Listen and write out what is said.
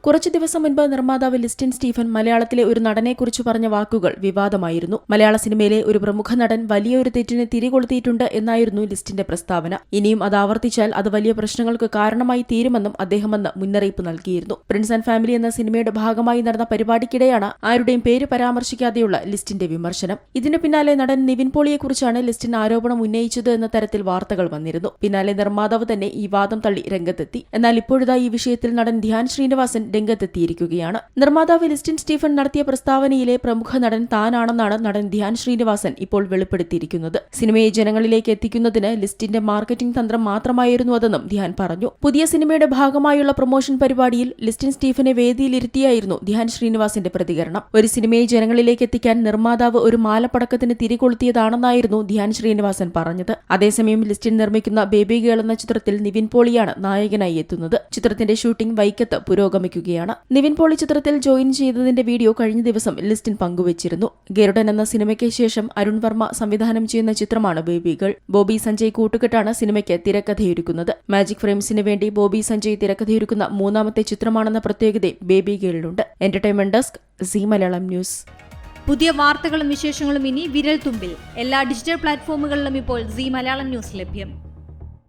കുറച്ചു ദിവസം മുൻപ് നിർമ്മാതാവ് ലിസ്റ്റിൻ സ്റ്റീഫൻ മലയാളത്തിലെ ഒരു നടനെക്കുറിച്ച് പറഞ്ഞ വാക്കുകൾ വിവാദമായിരുന്നു. മലയാള സിനിമയിലെ ഒരു പ്രമുഖ നടൻ വലിയൊരു തെറ്റിന് തിരികൊളുത്തിയിട്ടുണ്ട് എന്നായിരുന്നു ലിസ്റ്റിന്റെ പ്രസ്താവന. ഇനിയും അത് ആവർത്തിച്ചാൽ അത് വലിയ പ്രശ്നങ്ങൾക്ക് കാരണമായി തീരുമെന്നും അദ്ദേഹം അന്ന് മുന്നറിയിപ്പ് നൽകിയിരുന്നു. പ്രിൻസ് ആൻഡ് ഫാമിലി എന്ന സിനിമയുടെ ഭാഗമായി നടന്ന പരിപാടിക്കിടെയാണ് ആരുടെയും പേര് പരാമർശിക്കാതെയുള്ള ലിസ്റ്റിന്റെ വിമർശനം. ഇതിനു പിന്നാലെ നടൻ നിവിൻ പോളിയെക്കുറിച്ചാണ് ലിസ്റ്റിൻ ആരോപണം ഉന്നയിച്ചത് എന്ന തരത്തിൽ വാർത്തകൾ വന്നിരുന്നു. പിന്നാലെ നിർമ്മാതാവ് തന്നെ ഈ വാദം തള്ളി രംഗത്തെത്തി. എന്നാൽ ഇപ്പോഴിതാ ഈ വിഷയത്തിൽ നടൻ ധ്യാൻ ശ്രീനിവാസൻ രംഗത്തെത്തിയിരിക്കുകയാണ്. നിർമ്മാതാവ് ലിസ്റ്റിൻ സ്റ്റീഫൻ നടത്തിയ പ്രസ്താവനയിലെ പ്രമുഖ നടൻ താനാണെന്നാണ് നടൻ ധ്യാൻ ശ്രീനിവാസൻ ഇപ്പോൾ വെളിപ്പെടുത്തിയിരിക്കുന്നത്. സിനിമയെ ജനങ്ങളിലേക്ക് എത്തിക്കുന്നതിന് ലിസ്റ്റിന്റെ മാർക്കറ്റിംഗ് തന്ത്രം മാത്രമായിരുന്നു അതെന്നും ധ്യാൻ പറഞ്ഞു. പുതിയ സിനിമയുടെ ഭാഗമായുള്ള പ്രൊമോഷൻ പരിപാടിയിൽ ലിസ്റ്റിൻ സ്റ്റീഫനെ വേദിയിലിരുത്തിയായിരുന്നു ധ്യാൻ ശ്രീനിവാസന്റെ പ്രതികരണം. ഒരു സിനിമയെ ജനങ്ങളിലേക്ക് എത്തിക്കാൻ നിർമ്മാതാവ് ഒരു മാലപ്പടക്കത്തിന് തിരികൊളുത്തിയതാണെന്നായിരുന്നു ധ്യാൻ ശ്രീനിവാസൻ പറഞ്ഞത്. അതേസമയം ലിസ്റ്റിൻ നിർമ്മിക്കുന്ന ബേബി ഗേൾ എന്ന ചിത്രത്തിൽ നിവിൻ പോളിയാണ് നായകനായി എത്തുന്നത്. ചിത്രത്തിന്റെ ഷൂട്ടിംഗ് വൈക്കത്ത് പുരോഗമിക്കുകയാണ്. നിവിൻ പോളി ചിത്രത്തിൽ ജോയിൻ ചെയ്തതിന്റെ വീഡിയോ കഴിഞ്ഞ ദിവസം ലിസ്റ്റിൻ പങ്കുവച്ചിരുന്നു. ഗരുഡൻ എന്ന സിനിമയ്ക്ക് ശേഷം അരുൺ വർമ്മ സംവിധാനം ചെയ്യുന്ന ചിത്രമാണ് ബേബി ഗേൾ. ബോബി സഞ്ജയ് കൂട്ടുകെട്ടാണ് സിനിമയ്ക്ക് തിരക്കഥയൊരുക്കുന്നത്. മാജിക് ഫ്രെയിംസിന് വേണ്ടി ബോബി സഞ്ജയ് തിരക്കഥയൊരുക്കുന്ന മൂന്നാമത്തെ ചിത്രമാണെന്ന പ്രത്യേകത ബേബി ഗേളിലുണ്ട്. Entertainment desk Zee Malayalam news. പുതിയ വാർത്തകളും വിശേഷങ്ങളും ഇനി വിരൽ തുമ്പിൽ. എല്ലാ ഡിജിറ്റൽ പ്ലാറ്റ്ഫോമുകളിലും ഇപ്പോൾ സീ മലയാളം ന്യൂസ് ലഭ്യം.